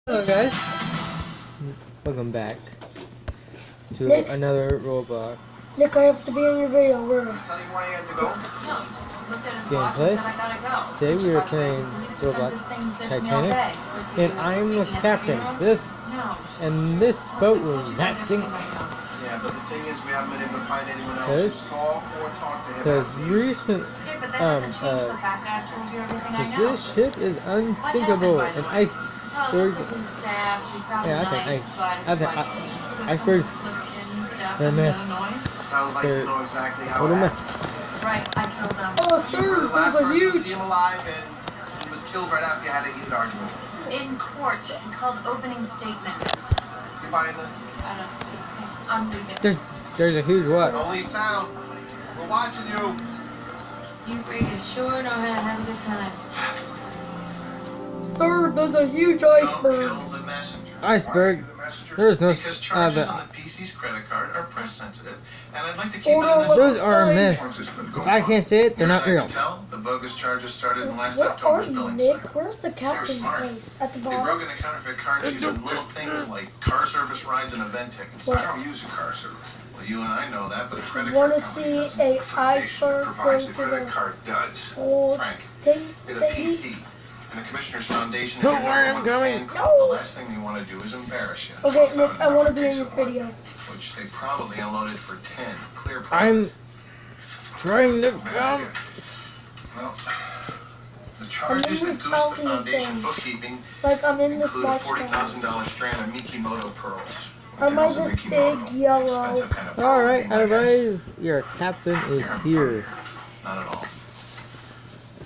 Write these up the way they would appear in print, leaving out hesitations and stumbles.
Hello guys, welcome back to Nick. another Roblox Nick, I have to be in your video. Where? Did I tell you why you had to go? No, you just looked at his watch and gameplay. said I gotta go. Today we are By the way, playing it's the least Roblox offensive thing you said to me all Titanic, day. So it's and either I'm the speaking at captain. funeral- This No. and this boat will not sink Yeah, but the thing is, we haven't been able to find anyone else who because saw or talked to him because after you. recent Okay, but that doesn't change the fact that I've told you everything I know. this ship is What happened, unsinkable. by the An way? iceberg. Well, looks like we stabbed, we found Yeah, a I think knife, but I think quite cheap. So icebergs. someone slipped in, stabbed They're him, myth. no noise. Sounds like They're you know exactly how little it myth. happened. Right, I killed him. Oh, You were the sir, last those are person to huge. see him alive, and he was killed right after you had a heated argument. In court. It's called opening statements. You buying this? I don't see. Okay, I'm leaving. There's a huge what? Don't leave town. We're watching you. You freaking sure know how to have a good time. Sir, there's a huge Don't iceberg. kill the messenger. Iceberg. Why are you the messenger? There is no Because charges the- on the PC's credit card are press sensitive, and I'd like to keep Hold it in on, this. what- Those are a myth. Once it's been If going I on. can't say it, they're Near not as I real. can tell, the bogus charges started in last Where are October's you, billing Nick? cycle. Where's the captain's smart. place? At the They bottom? broke into counterfeit cards using little things like car service rides and event tickets. What? I don't use a car service. Well, you and I know that, but a credit Wanna card company see doesn't. a The foundation that iceberg provides the going to credit the card does. whole Frank, thing? you're the Thingy? PC. And the Commissioner's Foundation is Don't your worry, number I'm one coming. fan club. The last thing they want to do is embarrass you. Okay, Nick, I want to $12,000 be in your case of one, video. Which they probably unloaded for 10. Clear profit. I'm trying to Bad come. idea. Well, the charges this that goose the balcony foundation thing. bookkeeping Like I'm in this include a watchtower. $40,000 strand of Mikimoto pearls. I'm like Pearls of this Mikimoto, big yellow. expensive kind of pearl Alright, bean, I guess. everybody, your captain is here. Not at all.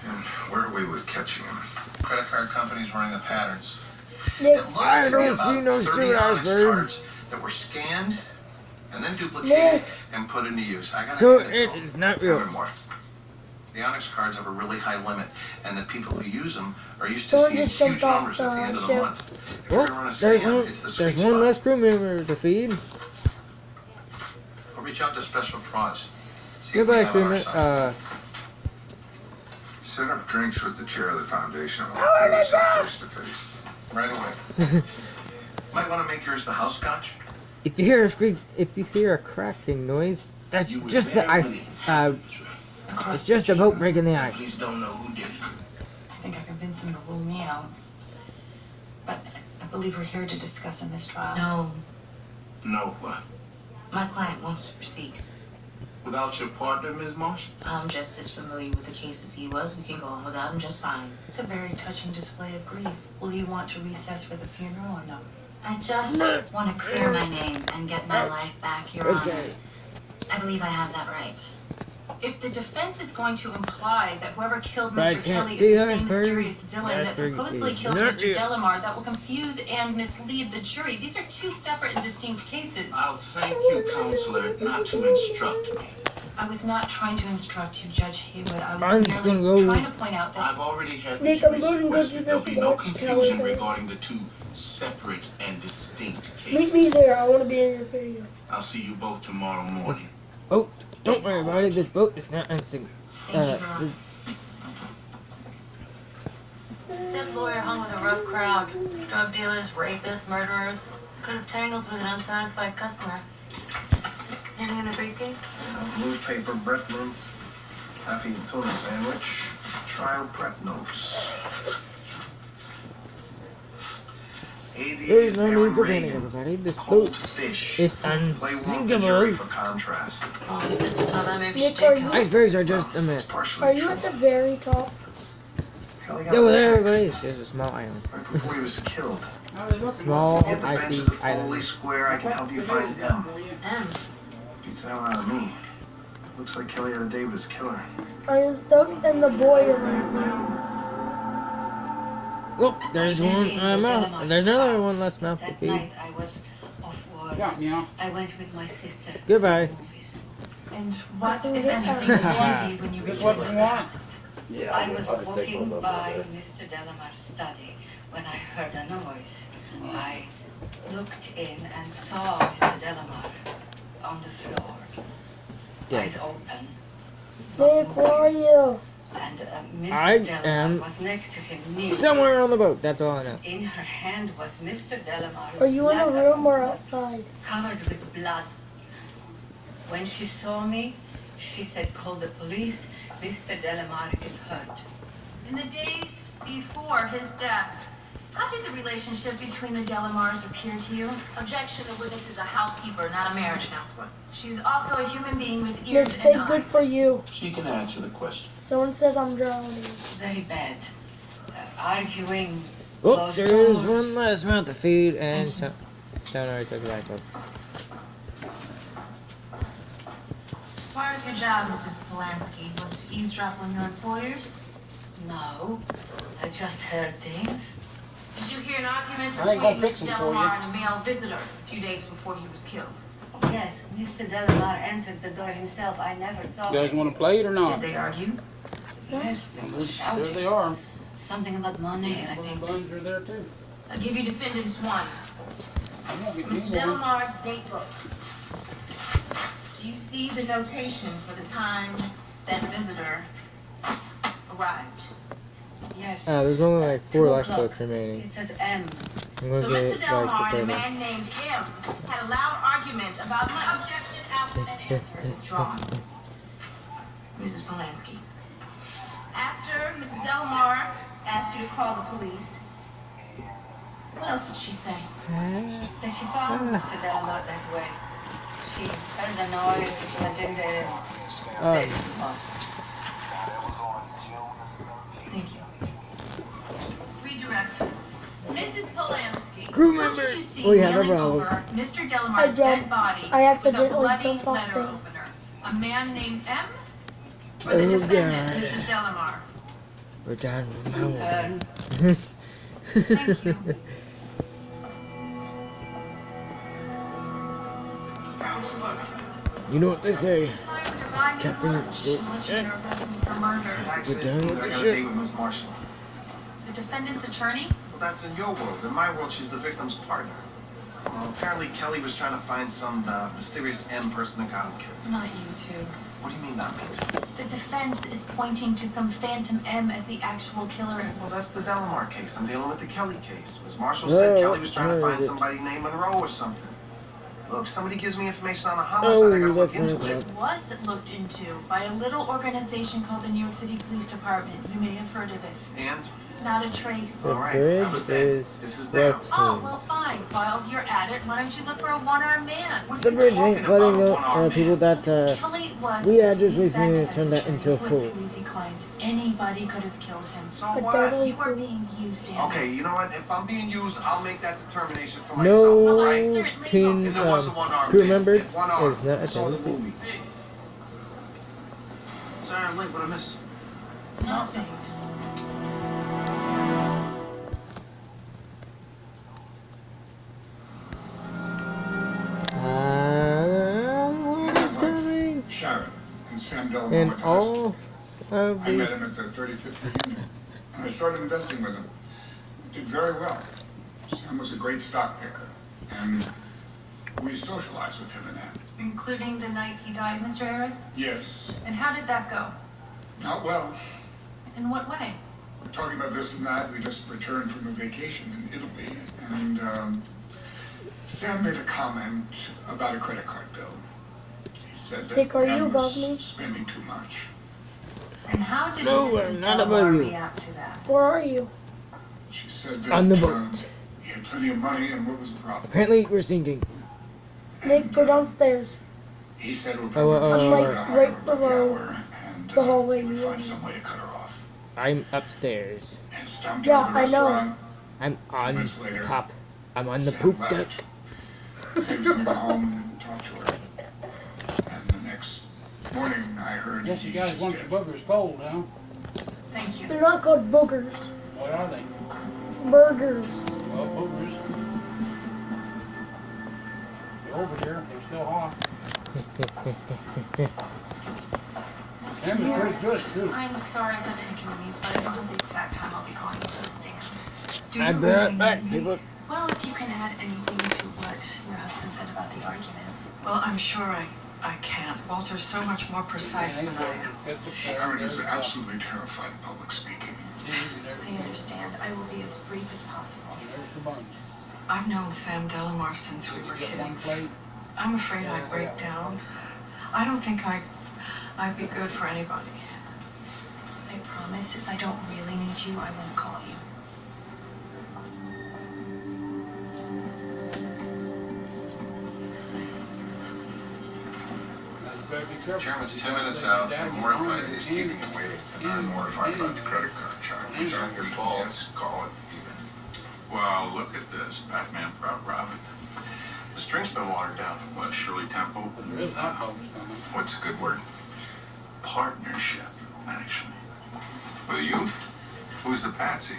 And where are we with catching him? Credit card companies running the patterns. Nick, It looks I to be don't about see no 30 stupid Onyx iceberg. cards that were scanned and then duplicated Nick. and put into use. I gotta So hand it to 'em. is not Tell real. me more. The Onyx cards have a really high limit, and the people who use them are used to Someone seeing just jumped huge off numbers at the the end of the ship. month. If Well, you're gonna run a there's scam, one, it's the there's sweet one spot. less crew member to feed. I'll reach out to Special Frauds. See if we Goodbye, have crew on our member. side. Set up drinks with the chair of the foundation. Face to face. Right away. Might want to make yours the house scotch. If you hear a scream, if you hear a cracking noise, that's You was just the there ice. when it It's just a boat breaking the ice. Please don't know who did it. I think I convinced him to rule me out. But I believe we're here to discuss a mistrial. No, No, what? my client wants to proceed. Without your partner, Ms. Marsh? I'm just as familiar with the case as he was. We can go on without him just fine. It's a very touching display of grief. Will you want to recess for the funeral or no? I just want to clear my name and get my life back, Your Honor. Okay. I believe I have that right. If the defense is going to imply that whoever killed But I Mr. can't Kelly see is the that same bird. mysterious villain that That bird supposedly is killed not Mr. real. Delamar, that will confuse and mislead the jury. These are two separate and distinct cases. I'll thank you, counselor, not to instruct me. I was not trying to instruct you, Judge Haywood. I I'm was just merely gonna go- trying to point out that I've already had the Nick, I'm jury's going to go request to that there'll this be no watchtower confusion thing. regarding the two separate and distinct Meet cases. me there. I want to be in your video. I'll see you both tomorrow morning. Oh, don't worry about it. This boat is not unsinkable. thank you, Your Honor. This dead lawyer hung with a rough crowd. Drug dealers, rapists, murderers. Could have tangled with an unsatisfied customer. Anything in the briefcase? Newspaper, bread mints, half-eaten tuna sandwich, trial prep notes. There's no need for panic, everybody. This boat fish. is Play one with the jury unsinkable. for contrast. Oh, your sister saw that. Maybe Nick, she are did you- come. Icebergs are just a myth. Partially Are you true. at the very top? Kelly got Over the there, text everybody. It's just a small island. right before he was killed. Small, Get the icy benches of island. Foley Square. I can help you find M. M. Beats the hell out of me. Looks like Kelly had a day with his killer. I am stuck in the boiler. Look, there's one mouth. There's another one less mouth to That feed. night I was off work. I went with my sister Goodbye. to the movies. And what, if Yeah. anything, did you see when you returned to the house? I was walking by Mr. Delamar's study when I heard a noise. I looked in and saw Mr. Delamar on the floor, Yeah. eyes open. Nick, where are you? And I Mrs. Delamar am was next to him, kneeling. somewhere on the boat. That's all I know. In her hand was Mr. Delamar's Are you in a leather room or envelope, outside? covered with blood. When she saw me, she said, "Call the police. Mr. Delamar is hurt." In the days before his death, how did the relationship between the Delamars appear to you? Objection, the witness is a housekeeper, not a marriage counselor. She's also a human being with Nick, ears say and good eyes. for you. She can answer the question. Someone says I'm drowning. Very bad. Arguing. Oh, closed there's doors. one last amount to feed, and so don't already took it back up. Part of your job, Mrs. Polanski, was to eavesdrop on your employers. No, I just heard things. Did you hear an argument I ain't gonna between fix Mr. them for you. Delamar and a male visitor a few days before he was killed? Yes, Mr. Delamar answered the door himself. I never saw You guys him. want to play it or Did not? they argue? Yes, they were There shouting. they are. Something about money, I The think. buns are there too. I'll give you defendants one. I'm not getting Mr. any more. Delamar's date book. Do you see the notation for the time that visitor arrived? Yes. There's only like 4 2 lifeboats o'clock. remaining. It says M. I'm gonna So get Mr. like the Delamar and a total. man named M had a loud argument about my objection, asked and answered withdrawn. Mrs. Polanski. After Mrs. Delamar asked you to call the police, what else did she say? That she found Mr. Delamar that way. She heard the noise and then the Thank you. Redirect. Mrs. Polanski. Crew What member. did you see We have a kneeling problem. over Mr. I Delamar's jumped. dead body I accidentally with a bloody jumped off letter thing. opener? A man named M? Or the Oh, defendant, God. Mrs. Delamar? We're done with my one. Thank you. You know what they say. Time to buy me Captain, lunch, unless you're gonna arrest me for murder. Actually, We're done with I the got a shit. date with Miss Marshall. The defendant's attorney? Well, that's in your world. In my world, she's the victim's partner. Well, apparently Kelly was trying to find some mysterious M person that got him killed. Not you two. What do you mean, not me? The defense is pointing to some phantom M as the actual killer. Well, that's the Delamar case. I'm dealing with the Kelly case. Miss Marshall said Kelly was trying to where find is it? somebody named Monroe or something. Look, somebody gives me information on a homicide, I gotta look that's into not it. It was looked into by a little organization called the New York City Police Department. You may have heard of it. And? Not a trace. The All right, bridge that was then. is This is now. flooding. Oh, well, fine. While you're at it, why don't you look for a one-armed man? What are The you bridge talking ain't flooding about, though. one-armed People man? that's Kelly was we had just Steve's recently back turned that defense into a attorney who had pool. sleazy clients. Anybody could have killed him. So But what? totally You are being used, Anna. Okay, you know what? If I'm being used, I'll make that determination for myself, all right? No teen If it was a one-armed crew man, member it one arm. is not I saw the attending. movie. Sorry, I'm late. What I miss? Nothing. What is coming? Sharon and Sam Delamar And with us. all of I met the him at the 35th reunion, and I started investing with him. Did very well. Sam was a great stock picker, and we socialized with him in that. Including the night he died, Mr. Harris? Yes, And how did that go? not well. In what way? We're talking about this and that. We just returned from a vacation in Italy, and Sam made a comment about a credit card bill. He said that Nick, are you Pam above was me? spending too much. And how did No, Mrs. I'm not above Delamar you. react to that? Where are you? She said that On the boat. he had plenty of money, and what was the problem? Apparently we're sinking. Nick, go downstairs. He said it would Oh, probably I'm be like a hire right her by the below hour, and the hallway he would you find are. some way to cut her off. I'm upstairs. And stomped Yeah, out of the I know. restaurant. I'm 2 on minutes later, top. I'm on the Sam poop left. deck. Said he was going to go home and talk to her. And the next morning, I heard Guess he you guys was want the dead. boogers cold, huh? Thank you. They're not called boogers. What are they? Burgers. Well, boogers. They're over here. They're still hot. Sam is pretty good, too. I'm sorry for the inconvenience, but I don't know the exact time I'll be calling you to the stand. Do I you bet really back, need me? people. Well, if you can add anything to what your husband said about the argument. Well, I'm sure I can't. Walter's so much more precise than I am. Sharon is absolutely terrified of public speaking. I understand. I will be as brief as possible. There's the buns. I've known Sam Delamar since we were Get one kids. plate. I'm afraid I'd break down. I don't think I'd be good for anybody. I promise if I don't really need you, I won't call you. Chairman's 10 minutes out. I'm mortified that he's keeping him waiting. And I'm mortified about the credit card charge. It's not your fault. Let's call it even. Well, look at this. Batman proud Robin. The string's been watered down. What, Shirley Temple? There is hot dogs coming. What's a good word? Partnership, actually. With you? Who's the patsy?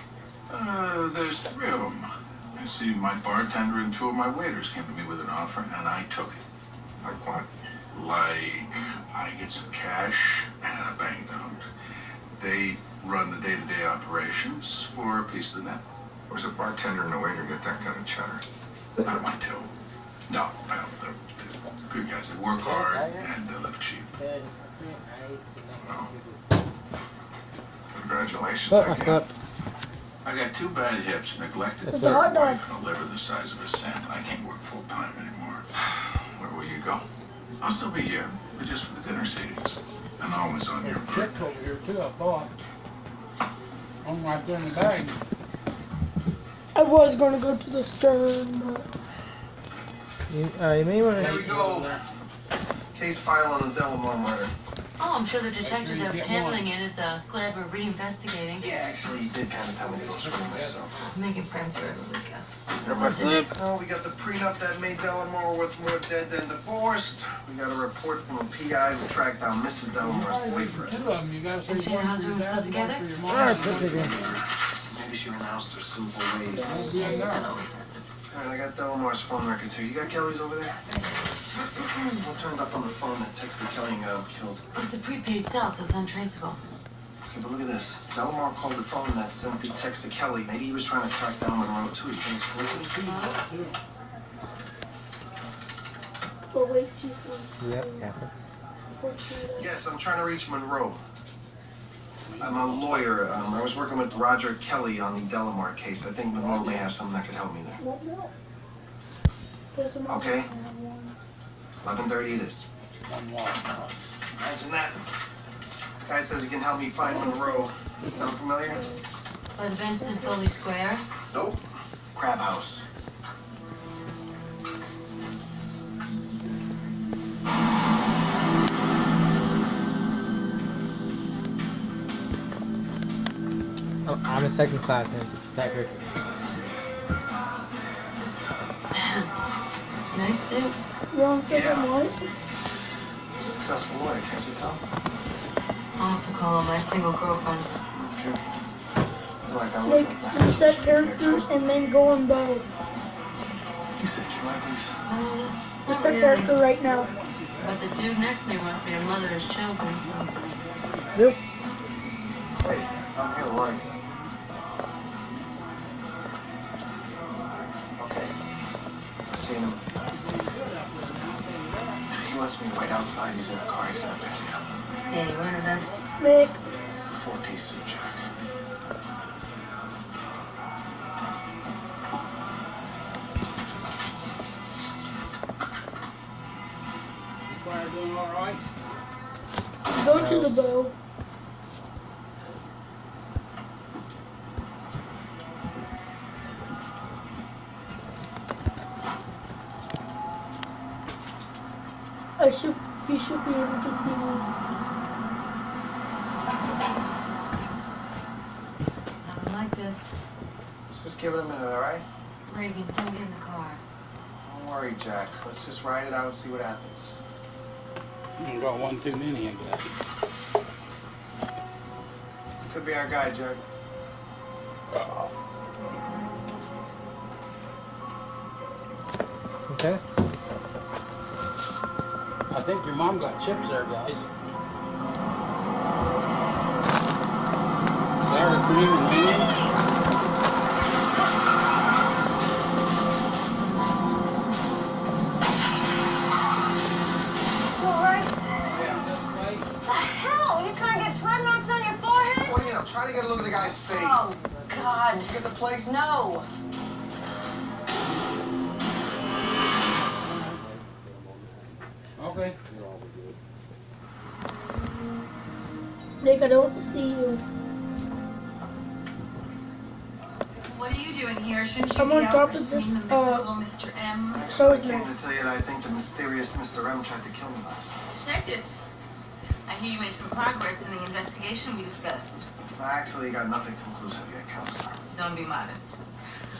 There's 3 of them. You see, my bartender and 2 of my waiters came to me with an offer, and I took it. Like what? Like, I get some cash and a bank note. They run the day-to-day operations for a piece of the net. Where's a bartender and a waiter get that kind of cheddar? Not my too. No, they're good guys. They work hard and they live cheap. Oh. Congratulations, Oh, I I guess. slept. I got 2 bad hips, neglected That's It's a hot dog. wife, and a liver the size of a cent. I can't work full-time anymore. Where will you go? I'll still be here, but just for the dinner settings. And always on your There's birthday. chips over here too, I thought. One right there in the bag. I was gonna go to the stern, but You may want There we to. go. Case file on the Delamar murder. Oh, I'm sure the detective sure you that was get handling it is glad we're reinvestigating. Yeah, actually, you did kind of tell me to go screw myself. I'm making friends for every weekend. Oh, we got the prenup that made Delamar worth more dead than divorced. We got a report from a PI who tracked down Mrs. Delamar's boyfriend. 2 of them, you gotta say And she and her one for your husband were still dad, one together? for your Ah, mom. put it in. Maybe she renounced her sinful ways. Won't be in That there. always happens. All right, I got Delamar's phone records here. You got Kelly's over there? What turned up on the phone that texted Kelly and got him killed? It's a prepaid cell, so it's untraceable. Okay, but look at this. Delamar called the phone that sent the text to Kelly. Maybe he was trying to track down Monroe, too. You think it's coincidence? but wait, she's Yep, happened. Yes, I'm trying to reach Monroe. I'm a lawyer. I was working with Roger Kelly on the Delamar case. I think Monroe may have something that could help me there. What milk? There's some milk. Okay. I have one. 11:30 it is. One water. Imagine that. Guy says he can help me find Monroe. Sound familiar? By the Benson Foley Square. Nope. Crab House. Oh, I'm a second classman. Patrick. Nice suit. You're on second Yeah. one? Successful lawyer, can't you tell? I'll have to call on my single girlfriends. Okay. I feel like I look Like, like reset characters and then go on both. You said you like these. Reset character right now. But the dude next to me wants me to mother his children. Nope. Hey, I'm here, Roy. Okay. I've seen him. He lets me wait outside. He's in the car. He's gonna pick me up. Danny, one of us. Nick, It's a 4-piece suit, Jack. Choir doing all right? go to the bow. You should be able to see me. I don't like this. Let's just give it a minute, all right? Reagan, don't get in the car. Don't worry, Jack. Let's just ride it out and see what happens. You got one too many, I guess. This could be our guy, Jack. Okay. I think your mom got chips there, guys. Sour cream and onion. Oh, plate? No. Okay. Nick, I don't see you. What are you doing here? Shouldn't you I'm be on out top of pursuing this, the mythical Mr. M? Actually, I crow's came to nest. tell you that I think the mysterious Mr. M tried to kill me last night. Detective, I hear you made some progress in the investigation we discussed. I actually got nothing conclusive yet, Counselor. Don't be modest.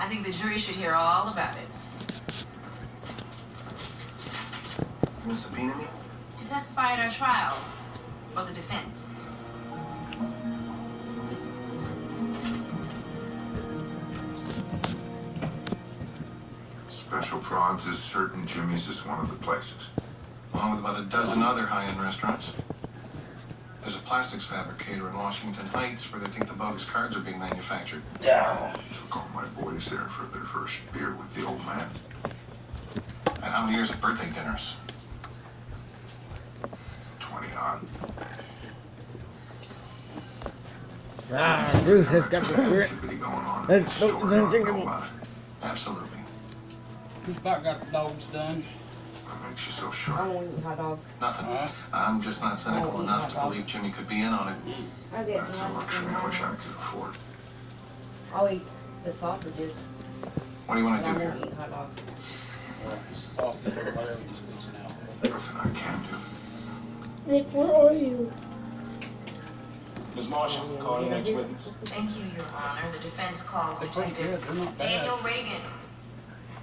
I think the jury should hear all about it. You gonna subpoena me? To testify at our trial for the defense. Special Frogs is certain Jimmy's is one of the places. Along with about a dozen other high-end restaurants. There's a plastics fabricator in Washington Heights where they think the bogus cards are being manufactured. Yeah. Took all my boys there for their first beer with the old man. And how many years of birthday dinners? 20 odd. Ah, Ruth has got the spirit. Activity going on. Let's Next vote door, this don't unthinkable. know about it. Absolutely. Who's about got the dogs done? What makes you so I sure? won't eat hot dogs. Nothing. Huh? I'm just not cynical enough to believe Jimmy could be in on it. I'll get That's a luxury I wish I could afford. I'll eat the sausages, What do you want but to I do here? won't eat hot dogs. Or sausage or whatever he's fixing out. Nothing I can do. Nick, where are you? Ms. Marshall, call your next witness. Thank you, Your Honor. The defense calls They're pretty Detective good. They're not bad. Daniel Reagan.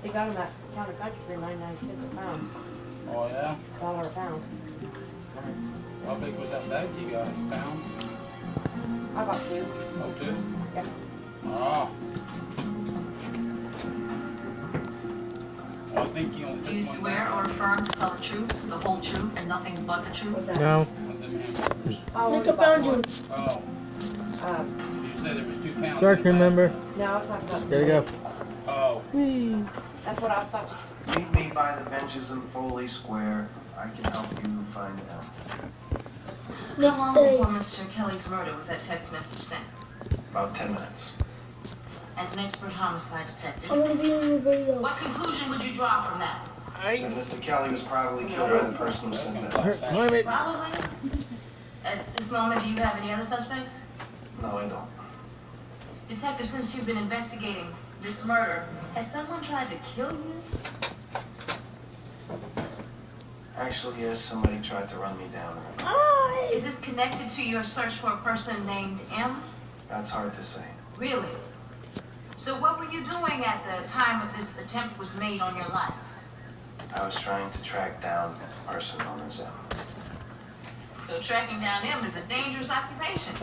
They got them at Counter Country for 99 cents a pound. Oh yeah? $1 a pound. How big was that bag you got? A pound? I got two. Oh, two? Yeah. Oh. Well, I think you only Do you took one swear down. or affirm to tell the truth, the whole truth, and nothing but the truth? What's that? No. One of them hamburgers. I only Nick, I bought found you. one. Oh. You said there was 2 pounds. Sorry, in crew the bag. member. No, I was talking about. There you go. Oh. Hmm. That's what I was talking. Meet me by the benches in Foley Square. I can help you find out. How Nick, long stay. before Mr. Kelly's murder was that text message sent? About 10 minutes. As an expert homicide I detective, want to be in your video. what conclusion would you draw from that? That Mr. Kelly was probably killed by the person who sent that. Climate. Probably. At this moment, do you have any other suspects? No, I don't. Detective, since you've been investigating this murder, has someone tried to kill you? Actually, yes, somebody tried to run me down. Is this connected to your search for a person named M? That's hard to say. Really? So what were you doing at the time of this attempt was made on your life? I was trying to track down a person known as M. So tracking down M is a dangerous occupation.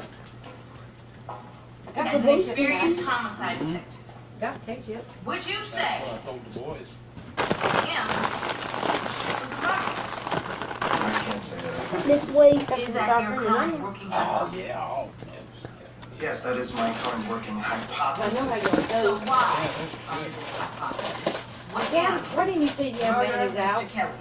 Got As the an basic experienced facts. homicide detective, Got cake chips. would you That's say what I told the boys. M was a murderer? I can't say that. Nick, wait. Is that your current working Oh, hypothesis? yeah. Oh, Yes, that is my current working I know how hypothesis. you want So those. why, under this hypothesis, would Yeah, M why didn't you say yeah, murder man is out? Mr. Kelly?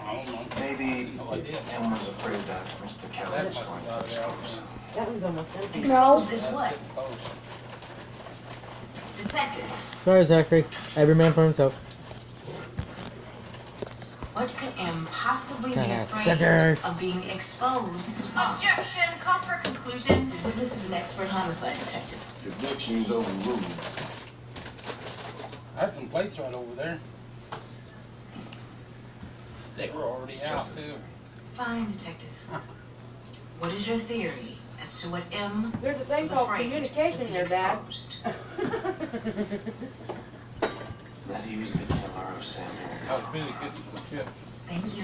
I don't know. Maybe No idea. M was afraid that Mr. Kelly was going to expose him. That one's almost empty. No. Expose this what? That's close. Detective, Sorry, Zachary. Every man for himself. what could M possibly be afraid Sucker. of being exposed of? Objection. Calls for conclusion. The witness is an expert homicide detective. The objection is overruled. I had some plates right over there. They were already out too. Fine, detective. What is your theory as to what M There's a thing was called afraid communication of being there, Dad. exposed? That he was the killer of Samuel. I was busy getting some chips. Thank you.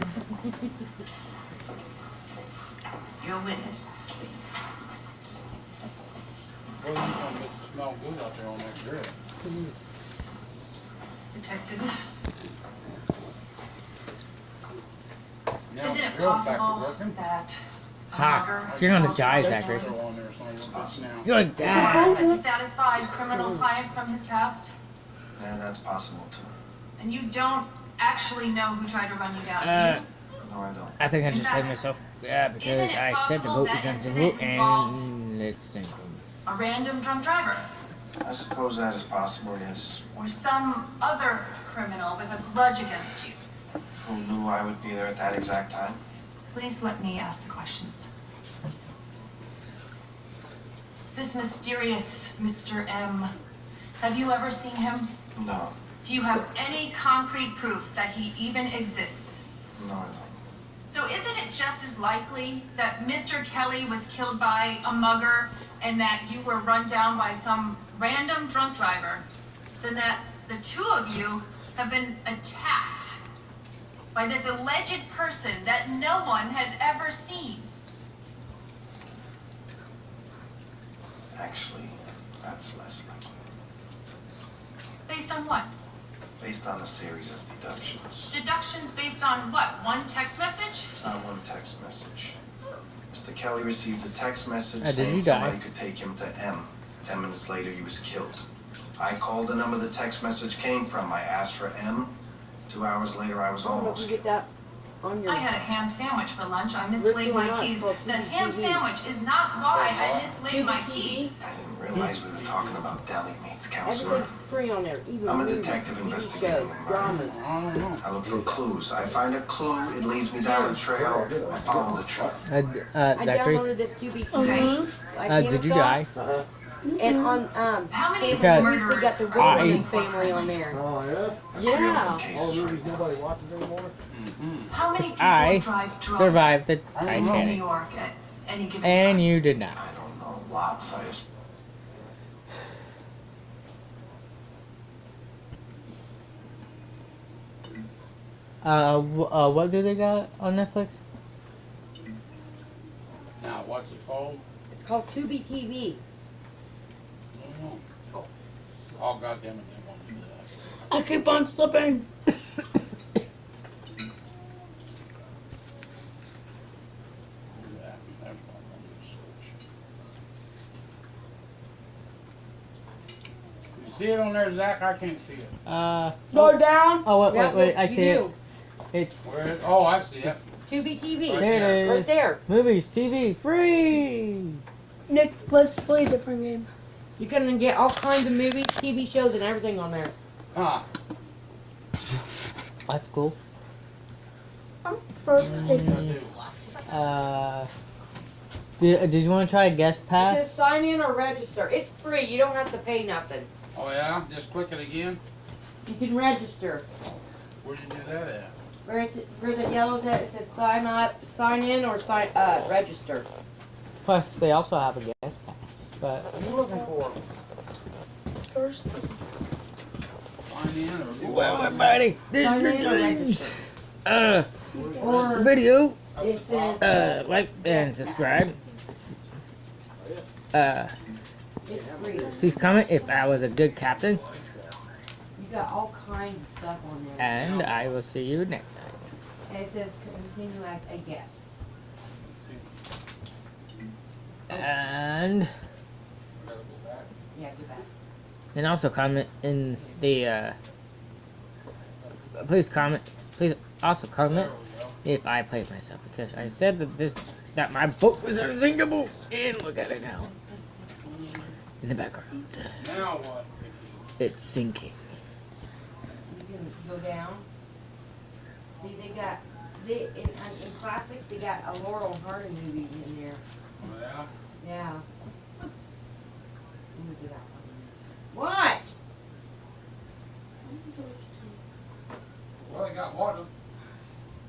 Your witness. Boy, you gonna get to smell good out there on that grill. Detective, Now Is the it grill's back to possible working. that a Ha! murder You're gonna caused die, the Zachary. killing Throw on there something like this now. You're gonna die. a dissatisfied criminal client from his past? Yeah, that's possible too. And you don't actually know who tried to run you down, do No, I don't. I think I just played myself. Yeah, because Isn't it I said the possible vote that was unthinkable, incident involved and let's think. A random drunk driver? I suppose that is possible, yes. Or some other criminal with a grudge against you? Who knew I would be there at that exact time? Please let me ask the questions. This mysterious Mr. M, have you ever seen him? No. Do you have any concrete proof that he even exists? No, I don't. So isn't it just as likely that Mr. Kelly was killed by a mugger and that you were run down by some random drunk driver than that the two of you have been attacked by this alleged person that no one has ever seen? Actually, that's less likely. Based on what? Based on a series of deductions. Deductions based on what? One text message? It's not one text message. Mr. Kelly received a text message Did saying you die? somebody could take him to M. 10 minutes later, he was killed. I called the number the text message came from. I asked for M. 2 hours later, I was I don't know if almost you killed. get that on your. I had a ham sandwich for lunch. I mislaid my keys. The ham sandwich is not why I mislaid my keys. I didn't realize we were talking about deli meats, counselor. Everything's free on there. Even I'm a movies, detective TV investigating shows, a murder. dramas. I don't know. I look for clues. I find a clue, it leads me down a trail. I follow the trail. I Zachary, downloaded this QB. did you die? And on How many Because Family, they got the I- Roman family on there. Oh, I've three Yeah. open cases right now. watches anymore? How many people I drive drunk Survived the in New Titanic. York at any given And time? you did not. I don't know. Lots. I just... What do they got on Netflix? Now, what's it called? It's called Tubi TV. I don't know. Oh, goddamn it, they want to do that. I keep on slipping. Do that. That's what I'm gonna do, search. You see it on there, Zach? I can't see it. Go down. Oh, wait, Yeah, wait, I you see it. do. It's, Where is, oh, I see it. Tubi TV. Right there it is. Right there. Movies, TV, free! Nick, let's play a different game. You can get all kinds of movies, TV shows, and everything on there. Huh. That's cool. First, Let's see. Did you want to try guest It pass? says sign in or register. It's free. You don't have to pay nothing. Oh, yeah? Just click it again? You can register. Where'd you do that at? Where the yellow says it says sign in or register. Plus, they also have a guest pass. But What are you looking for? first. Sign in or do well, what? everybody, this Sign is your in or dreams. register. Or Video, it says like and subscribe. it's free. Please comment if I was a good captain, You got all kinds of stuff on there. and I will see you next time. And it says continue as a guest. And Yeah, do that. and also comment in the please also comment if I played myself, because I said that my boat was unsinkable, and look at it now in the background. Now what? It's sinking. You can go down. See, they got in classics. They got a Laurel and Hardy movie in there. Oh, yeah? Yeah. Let me do that one. What? Well, they got water.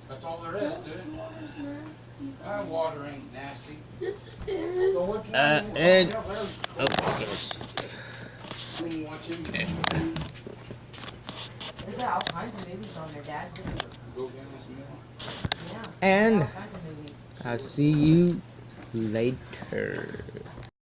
That's all there is, dude. Water ain't nasty. Yes, it is. So what you Ed. Yeah, there's- Oh my goodness. you can watch him They got all kinds of movies on there, Dad. go down some more. Yeah. And All kinds of movies. I'll see you later.